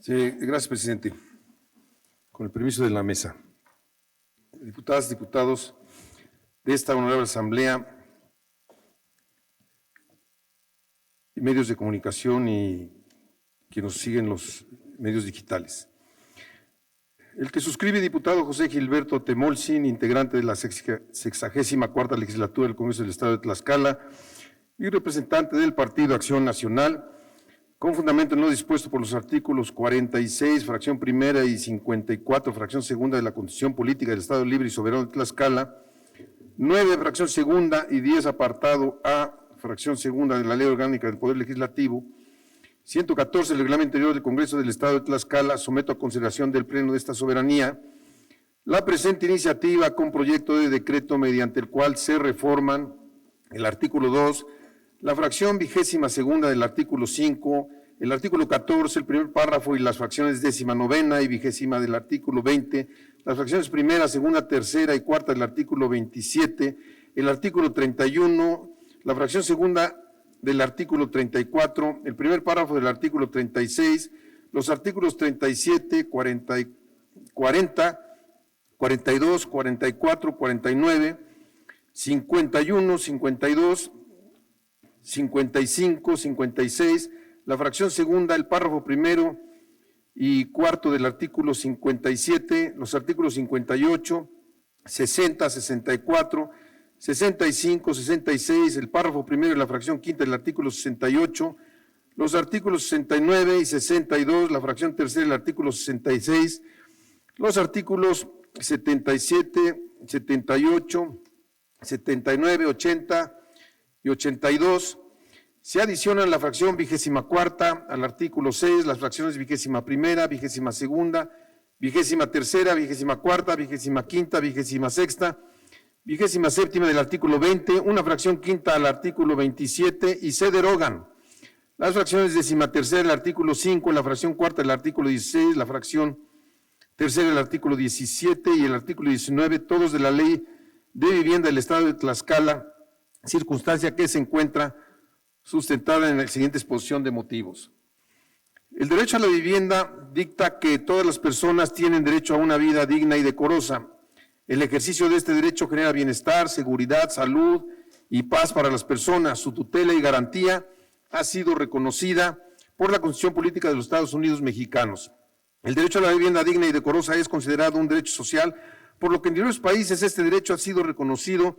Sí, gracias, presidente. Con el permiso de la mesa. Diputadas, diputados de esta honorable asamblea y medios de comunicación y que nos siguen los medios digitales. El que suscribe, diputado José Gilberto Temolsin, integrante de la 64ª legislatura del Congreso del Estado de Tlaxcala y representante del Partido Acción Nacional, con fundamento en lo dispuesto por los artículos 46, fracción primera y 54, fracción segunda de la Constitución Política del Estado Libre y Soberano de Tlaxcala, 9, fracción segunda y 10, apartado A, fracción segunda de la Ley Orgánica del Poder Legislativo, 114 del Reglamento Interior del Congreso del Estado de Tlaxcala, someto a consideración del Pleno de esta soberanía la presente iniciativa con proyecto de decreto mediante el cual se reforman el artículo 2, la fracción 22ª del artículo 5, el artículo 14, el primer párrafo y las fracciones 19ª y 20ª del artículo 20, las fracciones primera, segunda, tercera y cuarta del artículo 27, el artículo 31, la fracción segunda del artículo 34, el primer párrafo del artículo 36, los artículos 37, 40, 42, 44, 49, 51, 52, 55, 56, la fracción segunda, el párrafo primero y cuarto del artículo 57, los artículos 58, 60, 64, 65, 66, el párrafo primero y la fracción quinta del artículo 68, los artículos 69 y 62, la fracción tercera del artículo 66, los artículos 77, 78, 79, 80 y 82, se adicionan la fracción 24ª al artículo 6, las fracciones 21ª, 22ª, 23ª, 24ª, 25ª, 26ª, 27ª del artículo 20, una fracción quinta al artículo 27 y se derogan las fracciones 13ª del artículo 5, la fracción cuarta del artículo 16, la fracción tercera del artículo 17 y el artículo 19, todos de la Ley de Vivienda del Estado de Tlaxcala, circunstancia que se encuentra sustentada en la siguiente exposición de motivos. El derecho a la vivienda dicta que todas las personas tienen derecho a una vida digna y decorosa. El ejercicio de este derecho genera bienestar, seguridad, salud y paz para las personas. Su tutela y garantía ha sido reconocida por la Constitución Política de los Estados Unidos Mexicanos. El derecho a la vivienda digna y decorosa es considerado un derecho social, por lo que en diversos países este derecho ha sido reconocido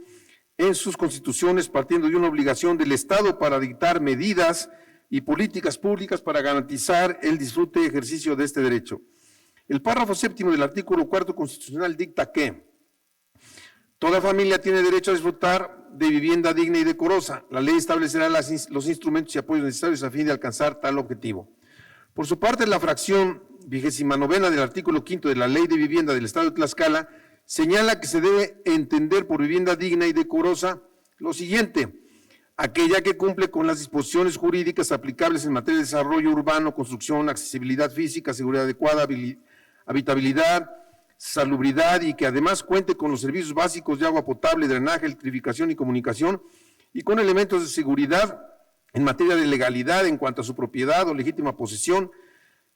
en sus constituciones, partiendo de una obligación del Estado para dictar medidas y políticas públicas para garantizar el disfrute y ejercicio de este derecho. El párrafo séptimo del artículo 4 constitucional dicta que toda familia tiene derecho a disfrutar de vivienda digna y decorosa. La ley establecerá los instrumentos y apoyos necesarios a fin de alcanzar tal objetivo. Por su parte, la fracción 29ª del artículo 5 de la Ley de Vivienda del Estado de Tlaxcala señala que se debe entender por vivienda digna y decorosa lo siguiente: aquella que cumple con las disposiciones jurídicas aplicables en materia de desarrollo urbano, construcción, accesibilidad física, seguridad adecuada, habitabilidad, salubridad y que además cuente con los servicios básicos de agua potable, drenaje, electrificación y comunicación y con elementos de seguridad en materia de legalidad en cuanto a su propiedad o legítima posesión,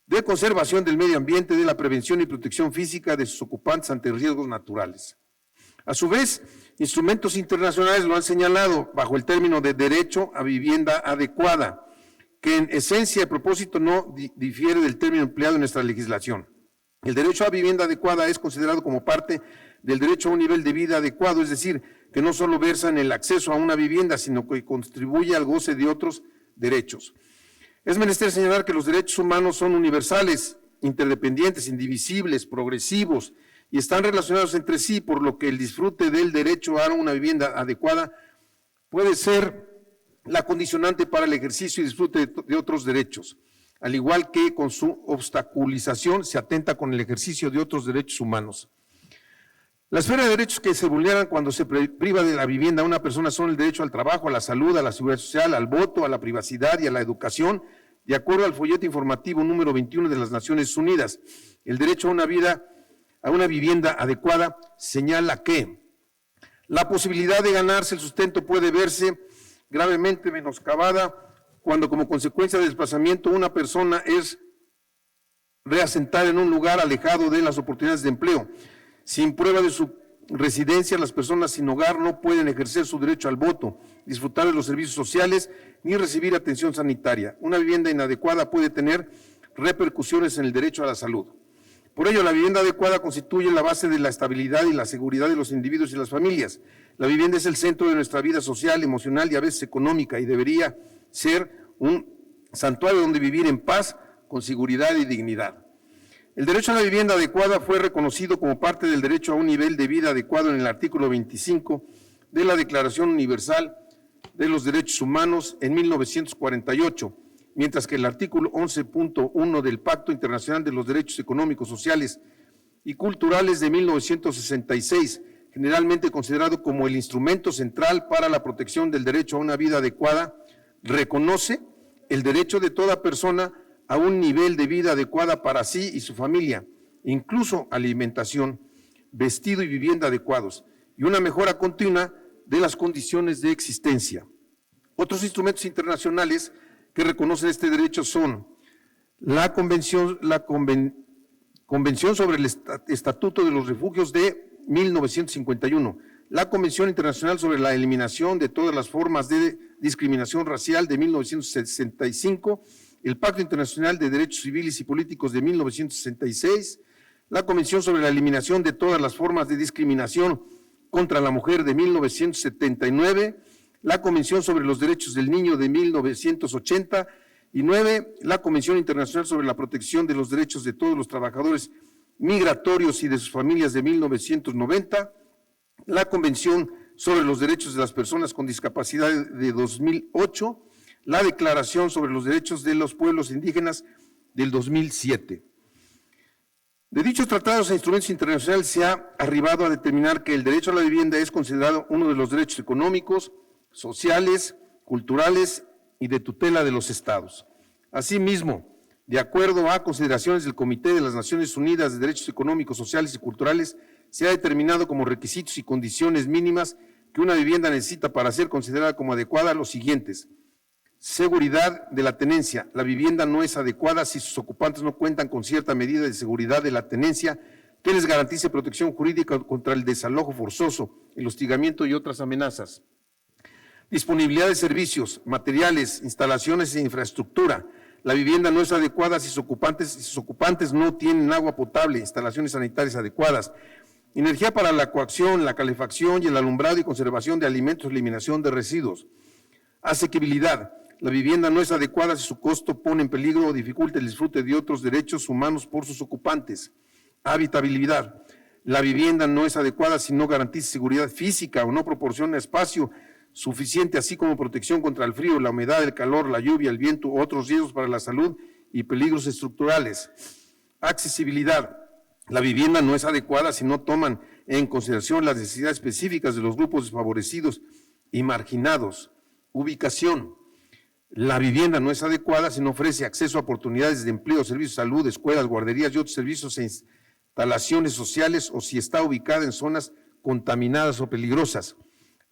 de conservación del medio ambiente, de la prevención y protección física de sus ocupantes ante riesgos naturales. A su vez, instrumentos internacionales lo han señalado bajo el término de derecho a vivienda adecuada, que en esencia y propósito no difiere del término empleado en nuestra legislación. El derecho a vivienda adecuada es considerado como parte del derecho a un nivel de vida adecuado, es decir, que no solo versa en el acceso a una vivienda, sino que contribuye al goce de otros derechos. Es menester señalar que los derechos humanos son universales, interdependientes, indivisibles, progresivos y están relacionados entre sí, por lo que el disfrute del derecho a una vivienda adecuada puede ser la condicionante para el ejercicio y disfrute de otros derechos, al igual que con su obstaculización se atenta con el ejercicio de otros derechos humanos. La esfera de derechos que se vulneran cuando se priva de la vivienda a una persona son el derecho al trabajo, a la salud, a la seguridad social, al voto, a la privacidad y a la educación, de acuerdo al folleto informativo número 21 de las Naciones Unidas. El derecho a una vivienda adecuada señala que la posibilidad de ganarse el sustento puede verse gravemente menoscabada cuando como consecuencia del desplazamiento una persona es reasentar en un lugar alejado de las oportunidades de empleo. Sin prueba de su residencia, las personas sin hogar no pueden ejercer su derecho al voto, disfrutar de los servicios sociales ni recibir atención sanitaria. Una vivienda inadecuada puede tener repercusiones en el derecho a la salud. Por ello, la vivienda adecuada constituye la base de la estabilidad y la seguridad de los individuos y las familias. La vivienda es el centro de nuestra vida social, emocional y a veces económica, y debería ser un santuario donde vivir en paz, con seguridad y dignidad. El derecho a la vivienda adecuada fue reconocido como parte del derecho a un nivel de vida adecuado en el artículo 25 de la Declaración Universal de los Derechos Humanos en 1948, mientras que el artículo 11.1 del Pacto Internacional de los Derechos Económicos, Sociales y Culturales de 1966, generalmente considerado como el instrumento central para la protección del derecho a una vida adecuada, reconoce el derecho de toda persona a un nivel de vida adecuada para sí y su familia, incluso alimentación, vestido y vivienda adecuados, y una mejora continua de las condiciones de existencia. Otros instrumentos internacionales que reconocen este derecho son la Convención sobre el Estatuto de los Refugios de 1951, la Convención Internacional sobre la Eliminación de todas las formas de discriminación racial de 1965, el Pacto Internacional de Derechos Civiles y Políticos de 1966, la Convención sobre la Eliminación de todas las formas de discriminación contra la mujer de 1979, la Convención sobre los Derechos del Niño de 1989, la Convención Internacional sobre la Protección de los Derechos de todos los trabajadores migratorios y de sus familias de 1990, la Convención sobre los Derechos de las Personas con Discapacidad de 2008, la Declaración sobre los Derechos de los Pueblos Indígenas del 2007. De dichos tratados e instrumentos internacionales se ha arribado a determinar que el derecho a la vivienda es considerado uno de los derechos económicos, sociales, culturales y de tutela de los estados. Asimismo, de acuerdo a consideraciones del Comité de las Naciones Unidas de Derechos Económicos, Sociales y Culturales, se ha determinado como requisitos y condiciones mínimas que una vivienda necesita para ser considerada como adecuada los siguientes: seguridad de la tenencia. La vivienda no es adecuada si sus ocupantes no cuentan con cierta medida de seguridad de la tenencia que les garantice protección jurídica contra el desalojo forzoso, el hostigamiento y otras amenazas. Disponibilidad de servicios, materiales, instalaciones e infraestructura. La vivienda no es adecuada si sus ocupantes no tienen agua potable, instalaciones sanitarias adecuadas. Energía para la coacción, la calefacción y el alumbrado y conservación de alimentos, eliminación de residuos. Asequibilidad. La vivienda no es adecuada si su costo pone en peligro o dificulta el disfrute de otros derechos humanos por sus ocupantes. Habitabilidad. La vivienda no es adecuada si no garantiza seguridad física o no proporciona espacio suficiente, así como protección contra el frío, la humedad, el calor, la lluvia, el viento u otros riesgos para la salud y peligros estructurales. Accesibilidad. La vivienda no es adecuada si no toman en consideración las necesidades específicas de los grupos desfavorecidos y marginados. Ubicación. La vivienda no es adecuada si no ofrece acceso a oportunidades de empleo, servicios de salud, escuelas, guarderías y otros servicios e instalaciones sociales, o si está ubicada en zonas contaminadas o peligrosas.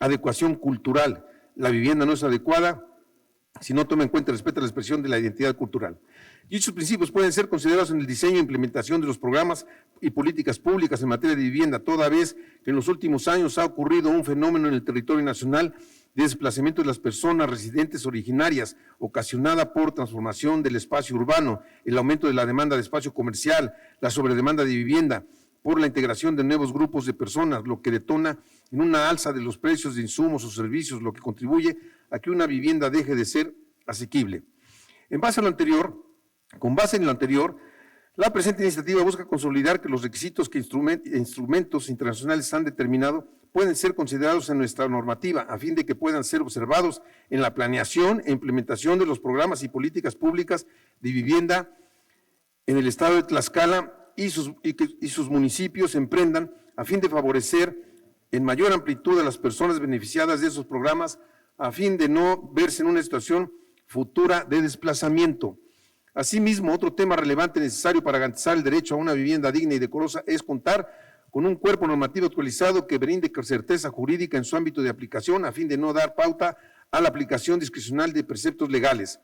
Adecuación cultural. La vivienda no es adecuada si no toma en cuenta y respeta la expresión de la identidad cultural. Dichos principios pueden ser considerados en el diseño e implementación de los programas y políticas públicas en materia de vivienda, toda vez que en los últimos años ha ocurrido un fenómeno en el territorio nacional de desplazamiento de las personas residentes originarias, ocasionada por transformación del espacio urbano, el aumento de la demanda de espacio comercial, la sobredemanda de vivienda, por la integración de nuevos grupos de personas, lo que detona en una alza de los precios de insumos o servicios, lo que contribuye a que una vivienda deje de ser asequible. Con base en lo anterior, la presente iniciativa busca consolidar que los requisitos que instrumentos internacionales han determinado pueden ser considerados en nuestra normativa, a fin de que puedan ser observados en la planeación e implementación de los programas y políticas públicas de vivienda en el estado de Tlaxcala y sus municipios emprendan, a fin de favorecer en mayor amplitud a las personas beneficiadas de esos programas, a fin de no verse en una situación futura de desplazamiento. Asimismo, otro tema relevante necesario para garantizar el derecho a una vivienda digna y decorosa es contar con un cuerpo normativo actualizado que brinde certeza jurídica en su ámbito de aplicación, a fin de no dar pauta a la aplicación discrecional de preceptos legales.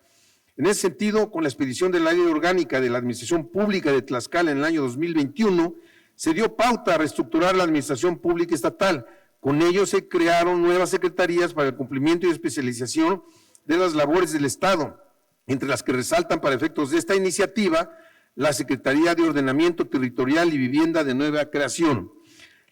En ese sentido, con la expedición de la Ley Orgánica de la Administración Pública de Tlaxcala en el año 2021, se dio pauta a reestructurar la administración pública estatal. Con ello se crearon nuevas secretarías para el cumplimiento y especialización de las labores del Estado, entre las que resaltan para efectos de esta iniciativa la Secretaría de Ordenamiento Territorial y Vivienda de nueva creación.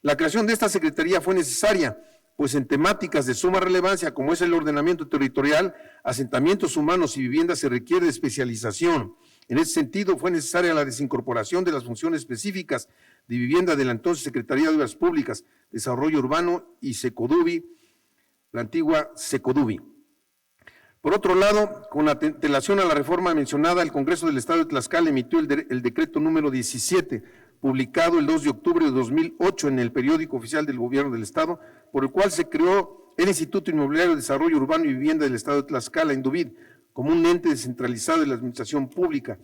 La creación de esta secretaría fue necesaria, pues en temáticas de suma relevancia como es el ordenamiento territorial, asentamientos humanos y viviendas se requiere de especialización. En ese sentido fue necesaria la desincorporación de las funciones específicas de vivienda de la entonces Secretaría de Obras Públicas, Desarrollo Urbano y Secoduvi, la antigua Secoduvi. Por otro lado, con antelación a la reforma mencionada, el Congreso del Estado de Tlaxcala emitió el decreto número 17, publicado el 2 de octubre de 2008 en el periódico oficial del Gobierno del Estado, por el cual se creó el Instituto Inmobiliario de Desarrollo Urbano y Vivienda del Estado de Tlaxcala, Indovid, como un ente descentralizado de la administración pública.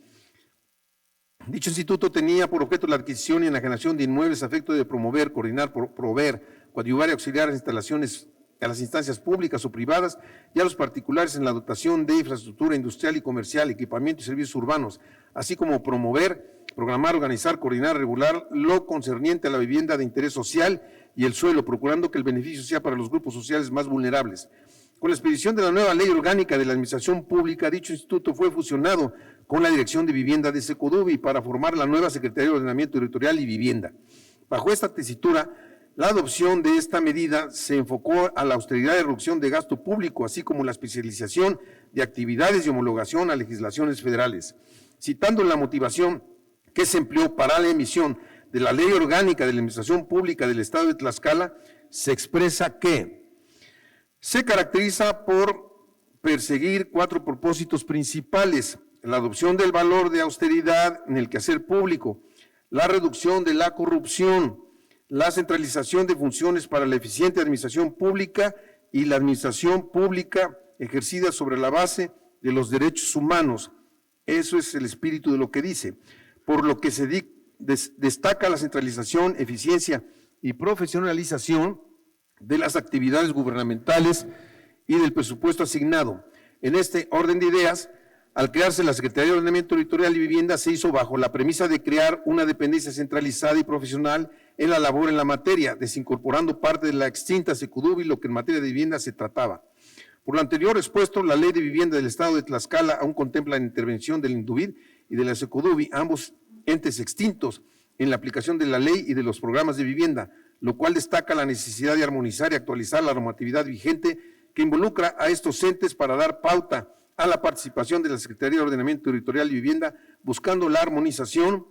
Dicho instituto tenía por objeto la adquisición y enajenación de inmuebles a efecto de promover, coordinar, proveer, coadyuvar y auxiliar las instalaciones a las instancias públicas o privadas y a los particulares en la dotación de infraestructura industrial y comercial, equipamiento y servicios urbanos, así como promover, programar, organizar, coordinar, regular lo concerniente a la vivienda de interés social y el suelo, procurando que el beneficio sea para los grupos sociales más vulnerables. Con la expedición de la nueva Ley Orgánica de la Administración Pública, dicho instituto fue fusionado con la Dirección de Vivienda de Secoduvi para formar la nueva Secretaría de Ordenamiento Territorial y Vivienda. Bajo esta tesitura, la adopción de esta medida se enfocó a la austeridad de reducción de gasto público, así como la especialización de actividades y homologación a legislaciones federales. Citando la motivación que se empleó para la emisión de la Ley Orgánica de la Administración Pública del Estado de Tlaxcala, se expresa que se caracteriza por perseguir 4 propósitos principales: la adopción del valor de austeridad en el quehacer público, la reducción de la corrupción, la centralización de funciones para la eficiente administración pública y la administración pública ejercida sobre la base de los derechos humanos. Eso es el espíritu de lo que dice. Por lo que se destaca la centralización, eficiencia y profesionalización de las actividades gubernamentales y del presupuesto asignado. En este orden de ideas, al crearse la Secretaría de Ordenamiento Territorial y Vivienda, se hizo bajo la premisa de crear una dependencia centralizada y profesional en la labor en la materia, desincorporando parte de la extinta Secoduvi, lo que en materia de vivienda se trataba. Por lo anterior expuesto, la Ley de Vivienda del Estado de Tlaxcala aún contempla la intervención del Indovid y de la Secoduvi, ambos entes extintos, en la aplicación de la ley y de los programas de vivienda, lo cual destaca la necesidad de armonizar y actualizar la normatividad vigente que involucra a estos entes para dar pauta a la participación de la Secretaría de Ordenamiento Territorial y Vivienda, buscando la armonización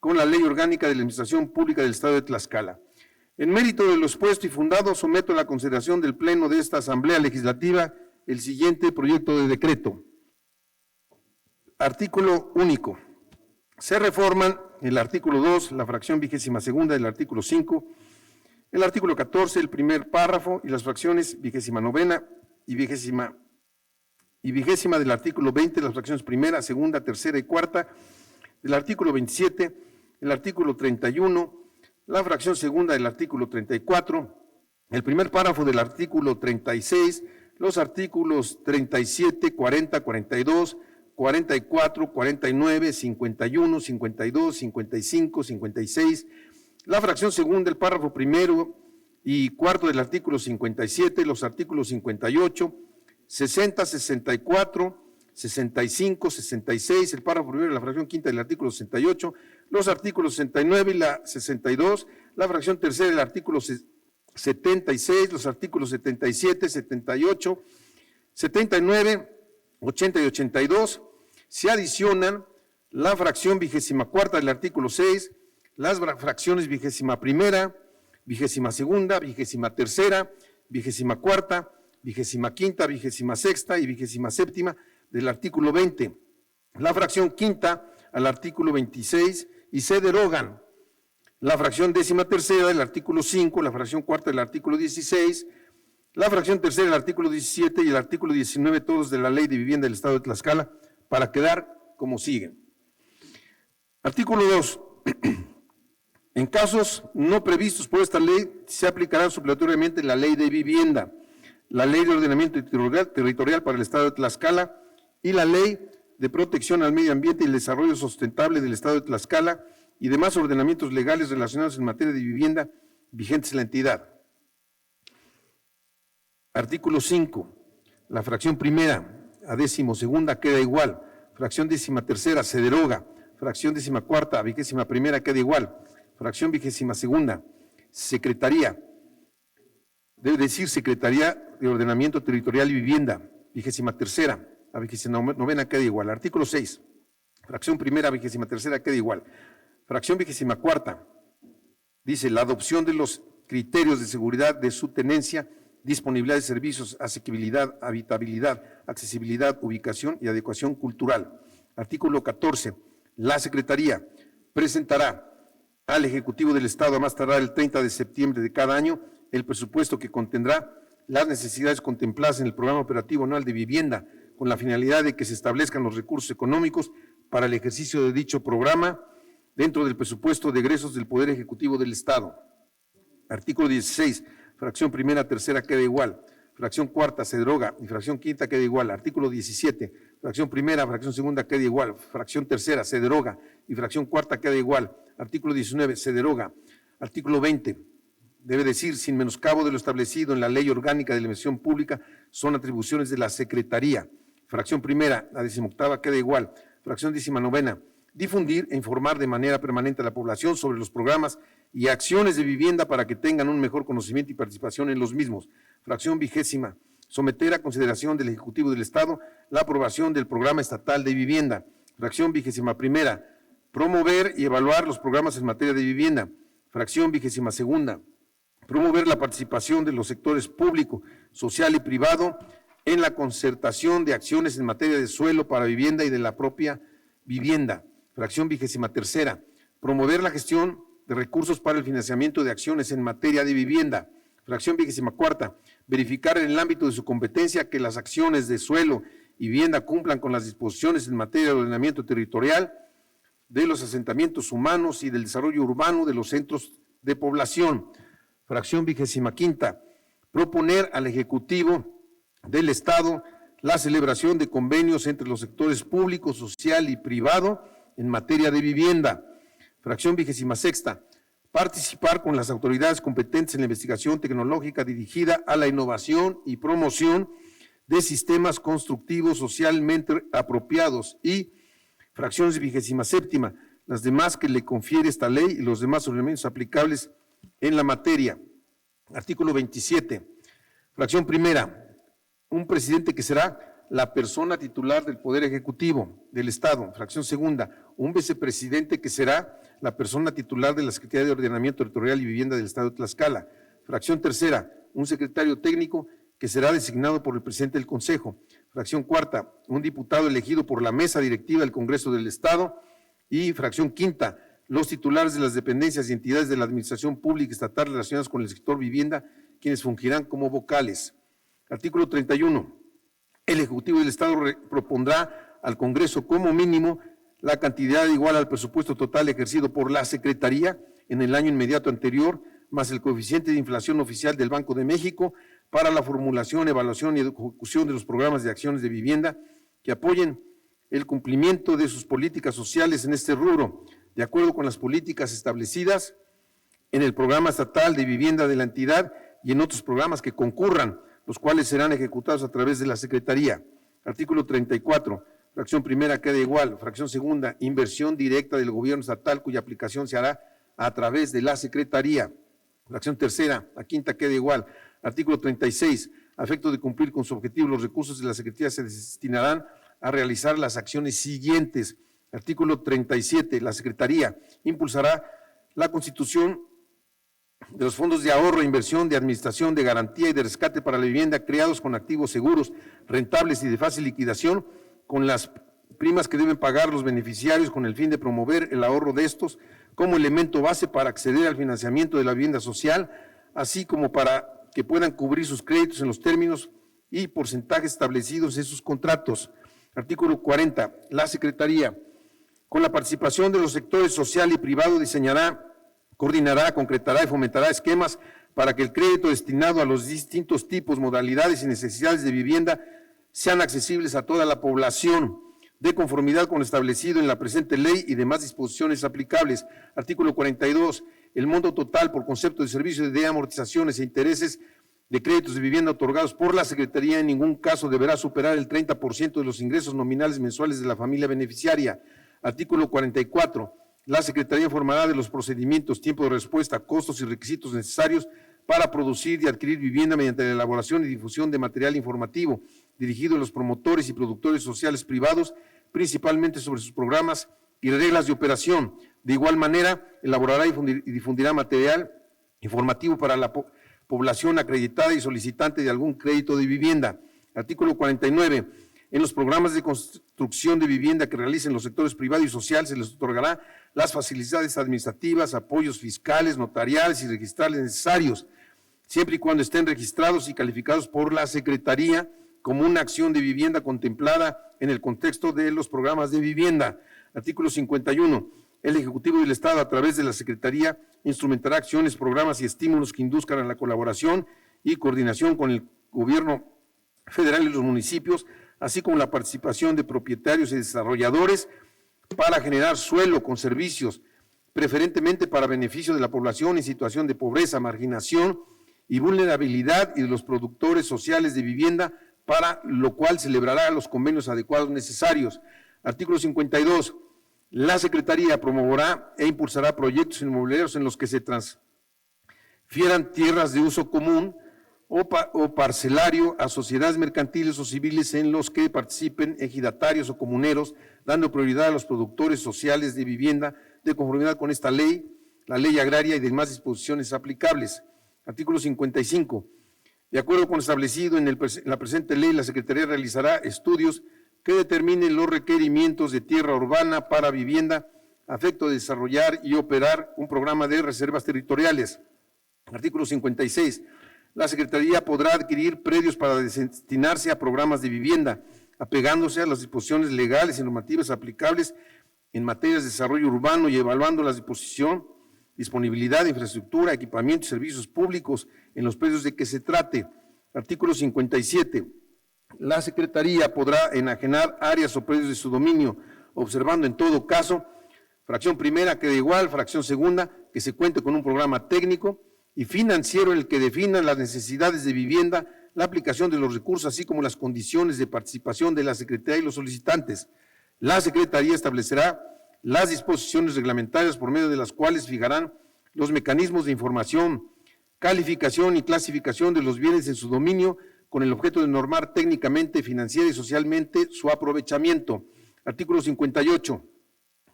con la Ley Orgánica de la Administración Pública del Estado de Tlaxcala. En mérito de lo expuesto y fundado, someto a la consideración del Pleno de esta Asamblea Legislativa el siguiente proyecto de decreto. Artículo único. Se reforman el artículo 2, la fracción 22ª del artículo 5, el artículo 14, el primer párrafo y las fracciones 29ª y vigésima del artículo 20, las fracciones primera, segunda, tercera y cuarta, del artículo 27, el artículo 31, la fracción segunda del artículo 34, el primer párrafo del artículo 36, los artículos 37, 40, 42, 44, 49, 51, 52, 55, 56, la fracción segunda, el párrafo primero y cuarto del artículo 57, los artículos 58, 60, 64, 65, 66, el párrafo primero de la fracción quinta del artículo 68, los artículos 69 y la 62, la fracción tercera del artículo 76, los artículos 77, 78, 79, 80 y 82, se adicionan la fracción 24ª del artículo 6, las fracciones 21ª, 22ª, 23ª, 24ª, 25ª, 26ª y 27ª del artículo 20, la fracción quinta al artículo 26 y se derogan la fracción 13ª del artículo 5, la fracción cuarta del artículo 16, la fracción tercera del artículo 17 y el artículo 19, todos de la Ley de Vivienda del Estado de Tlaxcala, para quedar como siguen. Artículo 2. En casos no previstos por esta ley, se aplicará supletoriamente la Ley de Vivienda, la Ley de Ordenamiento Territorial para el Estado de Tlaxcala y la Ley de Protección al Medio Ambiente y el Desarrollo Sustentable del Estado de Tlaxcala y demás ordenamientos legales relacionados en materia de vivienda vigentes en la entidad. Artículo 5. La fracción primera a 12ª queda igual. Fracción 13ª se deroga. Fracción 14ª a 21ª queda igual. Fracción 22ª, Secretaría. Debe decir Secretaría de Ordenamiento Territorial y Vivienda. 23ª a 29ª queda igual. Artículo 6. Fracción primera a 23ª queda igual. Fracción 24ª dice la adopción de los criterios de seguridad de su tenencia, disponibilidad de servicios, asequibilidad, habitabilidad, accesibilidad, ubicación y adecuación cultural. Artículo 14. La Secretaría presentará al Ejecutivo del Estado a más tardar el 30 de septiembre de cada año el presupuesto que contendrá las necesidades contempladas en el Programa Operativo Anual de Vivienda, con la finalidad de que se establezcan los recursos económicos para el ejercicio de dicho programa dentro del presupuesto de egresos del Poder Ejecutivo del Estado. Artículo 16. Fracción primera, tercera queda igual. Fracción cuarta se deroga y fracción quinta queda igual. Artículo 17. Fracción primera, fracción segunda queda igual. Fracción tercera se deroga y fracción cuarta queda igual. Artículo 19 se deroga. Artículo 20. Debe decir, sin menoscabo de lo establecido en la Ley Orgánica de la Administración Pública, son atribuciones de la Secretaría. Fracción primera, la 18ª queda igual. Fracción 19ª, difundir e informar de manera permanente a la población sobre los programas y acciones de vivienda para que tengan un mejor conocimiento y participación en los mismos. Fracción 20ª, someter a consideración del Ejecutivo del Estado la aprobación del Programa Estatal de Vivienda. Fracción 21ª, promover y evaluar los programas en materia de vivienda. Fracción 22ª, promover la participación de los sectores público, social y privado en la concertación de acciones en materia de suelo para vivienda y de la propia vivienda. Fracción 23ª, promover la gestión de recursos para el financiamiento de acciones en materia de vivienda. Fracción 24ª, verificar en el ámbito de su competencia que las acciones de suelo y vivienda cumplan con las disposiciones en materia de ordenamiento territorial, de los asentamientos humanos y del desarrollo urbano de los centros de población. Fracción 25ª, proponer al Ejecutivo del Estado la celebración de convenios entre los sectores público, social y privado en materia de vivienda. Fracción 26ª, participar con las autoridades competentes en la investigación tecnológica dirigida a la innovación y promoción de sistemas constructivos socialmente apropiados. Y fracción 27ª, las demás que le confiere esta ley y los demás ordenamientos aplicables en la materia. Artículo 27. Fracción primera, un presidente que será la persona titular del Poder Ejecutivo del Estado. Fracción segunda, un vicepresidente que será la persona titular de la Secretaría de Ordenamiento Territorial y Vivienda del Estado de Tlaxcala. Fracción tercera, un secretario técnico que será designado por el presidente del Consejo. Fracción cuarta, un diputado elegido por la mesa directiva del Congreso del Estado. Y fracción quinta, los titulares de las dependencias y entidades de la Administración Pública Estatal relacionadas con el sector vivienda, quienes fungirán como vocales. Artículo 31. El Ejecutivo del Estado propondrá al Congreso como mínimo la cantidad igual al presupuesto total ejercido por la Secretaría en el año inmediato anterior, más el coeficiente de inflación oficial del Banco de México para la formulación, evaluación y ejecución de los programas de acciones de vivienda que apoyen el cumplimiento de sus políticas sociales en este rubro, de acuerdo con las políticas establecidas en el Programa Estatal de Vivienda de la entidad y en otros programas que concurran, los cuales serán ejecutados a través de la Secretaría. Artículo 34, fracción primera queda igual. Fracción segunda, inversión directa del gobierno estatal cuya aplicación se hará a través de la Secretaría. Fracción tercera, la quinta queda igual. Artículo 36, a efecto de cumplir con su objetivo, los recursos de la Secretaría se destinarán a realizar las acciones siguientes. Artículo 37, la Secretaría impulsará la constitución de los fondos de ahorro, inversión, de administración, de garantía y de rescate para la vivienda creados con activos seguros, rentables y de fácil liquidación, con las primas que deben pagar los beneficiarios con el fin de promover el ahorro de estos como elemento base para acceder al financiamiento de la vivienda social, así como para que puedan cubrir sus créditos en los términos y porcentajes establecidos en sus contratos. Artículo 40. La Secretaría, con la participación de los sectores social y privado, diseñará, coordinará, concretará y fomentará esquemas para que el crédito destinado a los distintos tipos, modalidades y necesidades de vivienda sean accesibles a toda la población, de conformidad con lo establecido en la presente ley y demás disposiciones aplicables. Artículo 42. El monto total por concepto de servicio de amortizaciones e intereses de créditos de vivienda otorgados por la Secretaría en ningún caso deberá superar el 30% de los ingresos nominales mensuales de la familia beneficiaria. Artículo 44. La Secretaría informará de los procedimientos, tiempo de respuesta, costos y requisitos necesarios para producir y adquirir vivienda mediante la elaboración y difusión de material informativo dirigido a los promotores y productores sociales privados, principalmente sobre sus programas y reglas de operación. De igual manera, elaborará y difundirá material informativo para la población acreditada y solicitante de algún crédito de vivienda. Artículo 49. En los programas de construcción de vivienda que realicen los sectores privado y social se les otorgará las facilidades administrativas, apoyos fiscales, notariales y registrales necesarios, siempre y cuando estén registrados y calificados por la Secretaría como una acción de vivienda contemplada en el contexto de los programas de vivienda. Artículo 51. El Ejecutivo del Estado, a través de la Secretaría, instrumentará acciones, programas y estímulos que induzcan a la colaboración y coordinación con el Gobierno federal y los municipios, así como la participación de propietarios y desarrolladores para generar suelo con servicios, preferentemente para beneficio de la población en situación de pobreza, marginación y vulnerabilidad y de los productores sociales de vivienda, para lo cual celebrará los convenios adecuados necesarios. Artículo 52. La Secretaría promoverá e impulsará proyectos inmobiliarios en los que se transfieran tierras de uso común o parcelario a sociedades mercantiles o civiles en los que participen ejidatarios o comuneros, dando prioridad a los productores sociales de vivienda de conformidad con esta ley, la ley agraria y demás disposiciones aplicables. Artículo 55. De acuerdo con lo establecido en la presente ley, la Secretaría realizará estudios que determinen los requerimientos de tierra urbana para vivienda a efecto de desarrollar y operar un programa de reservas territoriales. Artículo 56. La Secretaría podrá adquirir predios para destinarse a programas de vivienda, apegándose a las disposiciones legales y normativas aplicables en materias de desarrollo urbano y evaluando la disponibilidad de infraestructura, equipamiento y servicios públicos en los predios de que se trate. Artículo 57. La Secretaría podrá enajenar áreas o predios de su dominio, observando en todo caso, fracción primera queda igual, fracción segunda, que se cuente con un programa técnico y financiero en el que definan las necesidades de vivienda, la aplicación de los recursos, así como las condiciones de participación de la Secretaría y los solicitantes. La Secretaría establecerá las disposiciones reglamentarias por medio de las cuales fijarán los mecanismos de información, calificación y clasificación de los bienes en su dominio, con el objeto de normar técnicamente, financiera y socialmente su aprovechamiento. Artículo 58.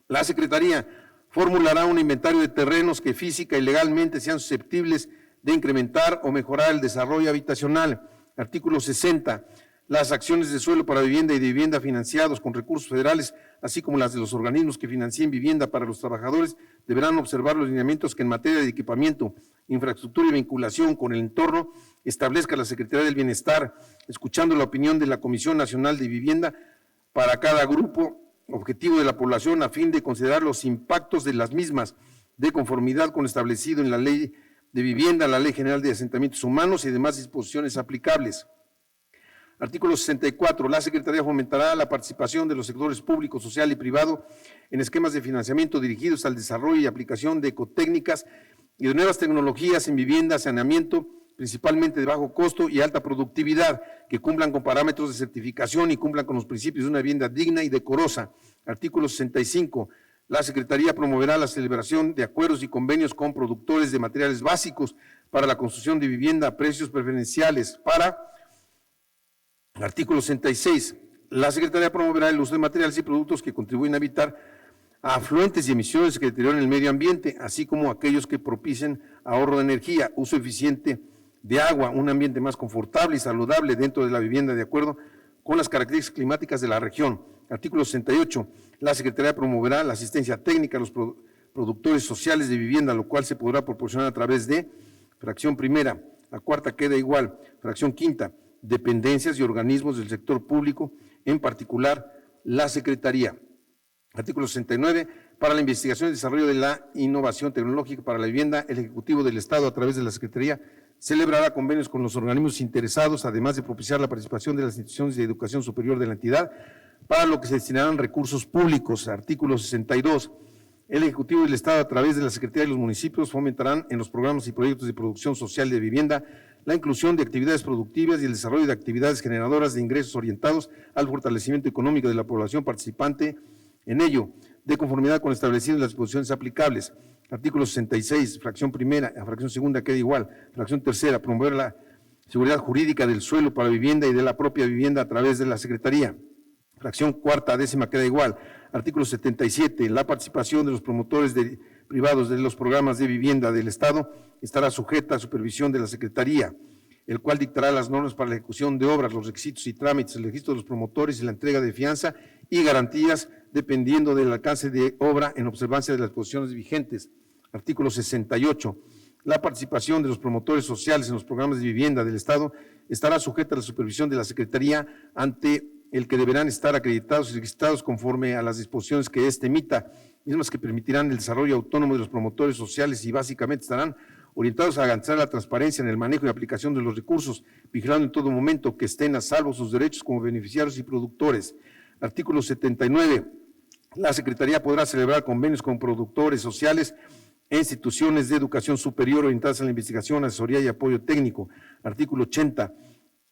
La Secretaría formulará un inventario de terrenos que física y legalmente sean susceptibles de incrementar o mejorar el desarrollo habitacional. Artículo 60. Las acciones de suelo para vivienda y de vivienda financiados con recursos federales, así como las de los organismos que financien vivienda para los trabajadores, deberán observar los lineamientos que en materia de equipamiento, infraestructura y vinculación con el entorno establezca la Secretaría del Bienestar, escuchando la opinión de la Comisión Nacional de Vivienda para cada grupo objetivo de la población, a fin de considerar los impactos de las mismas, de conformidad con lo establecido en la Ley de Vivienda, la Ley General de Asentamientos Humanos y demás disposiciones aplicables. Artículo 64. La Secretaría fomentará la participación de los sectores público, social y privado en esquemas de financiamiento dirigidos al desarrollo y aplicación de ecotécnicas y de nuevas tecnologías en vivienda, saneamiento, principalmente de bajo costo y alta productividad, que cumplan con parámetros de certificación y cumplan con los principios de una vivienda digna y decorosa. Artículo 65. La Secretaría promoverá la celebración de acuerdos y convenios con productores de materiales básicos para la construcción de vivienda a precios preferenciales para. Artículo 66. La Secretaría promoverá el uso de materiales y productos que contribuyen a evitar afluentes y emisiones que deterioren el medio ambiente, así como aquellos que propicien ahorro de energía, uso eficiente de agua, un ambiente más confortable y saludable dentro de la vivienda de acuerdo con las características climáticas de la región. Artículo 68. La Secretaría promoverá la asistencia técnica a los productores sociales de vivienda, lo cual se podrá proporcionar a través de, fracción primera, la cuarta queda igual, fracción quinta, dependencias y organismos del sector público, en particular la Secretaría. Artículo 69. Para la investigación y desarrollo de la innovación tecnológica para la vivienda, el Ejecutivo del Estado, a través de la Secretaría, celebrará convenios con los organismos interesados, además de propiciar la participación de las instituciones de educación superior de la entidad, para lo que se destinarán recursos públicos. Artículo 62. El Ejecutivo del Estado, a través de la Secretaría de los Municipios, fomentarán en los programas y proyectos de producción social de vivienda la inclusión de actividades productivas y el desarrollo de actividades generadoras de ingresos orientados al fortalecimiento económico de la población participante en ello, de conformidad con lo establecido en las disposiciones aplicables. Artículo 66, fracción primera, a fracción segunda queda igual. Fracción tercera, promover la seguridad jurídica del suelo para vivienda y de la propia vivienda a través de la Secretaría. Fracción cuarta, décima queda igual. Artículo 77, la participación de los promotores privados de los programas de vivienda del Estado estará sujeta a supervisión de la Secretaría, el cual dictará las normas para la ejecución de obras, los requisitos y trámites, el registro de los promotores y la entrega de fianza y garantías dependiendo del alcance de obra en observancia de las disposiciones vigentes. Artículo 68. La participación de los promotores sociales en los programas de vivienda del Estado estará sujeta a la supervisión de la Secretaría, ante el que deberán estar acreditados y registrados conforme a las disposiciones que éste emita, mismas que permitirán el desarrollo autónomo de los promotores sociales y básicamente estarán orientados a garantizar la transparencia en el manejo y aplicación de los recursos, vigilando en todo momento que estén a salvo sus derechos como beneficiarios y productores. Artículo 79. La Secretaría podrá celebrar convenios con productores sociales e instituciones de educación superior orientadas a la investigación, asesoría y apoyo técnico. Artículo 80.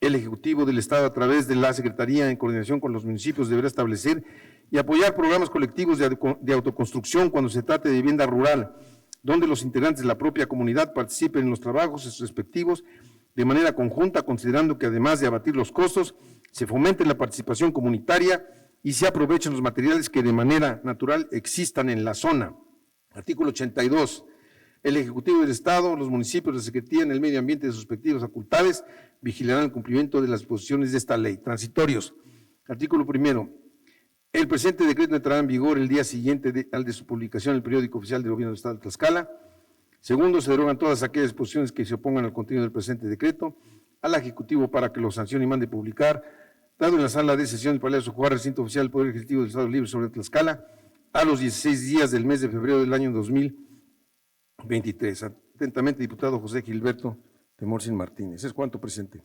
El Ejecutivo del Estado, a través de la Secretaría, en coordinación con los municipios, deberá establecer y apoyar programas colectivos de autoconstrucción cuando se trate de vivienda rural, donde los integrantes de la propia comunidad participen en los trabajos respectivos de manera conjunta, considerando que además de abatir los costos, se fomente la participación comunitaria y se aprovechen los materiales que de manera natural existan en la zona. Artículo 82. El Ejecutivo del Estado, los municipios, la Secretaría en el Medio Ambiente de sus respectivas facultades vigilarán el cumplimiento de las disposiciones de esta ley. Transitorios. Artículo primero. El presente decreto entrará en vigor el día siguiente al de su publicación en el periódico oficial del Gobierno del Estado de Tlaxcala. Segundo, se derogan todas aquellas disposiciones que se opongan al contenido del presente decreto al Ejecutivo para que lo sancione y mande publicar, dado en la sala de sesión del Palacio Juárez, recinto oficial del Poder Ejecutivo del Estado Libre sobre Tlaxcala, a los 16 días del mes de febrero del año 2023. Atentamente, diputado José Gilberto Temorcin Martínez. Es cuanto, presidente.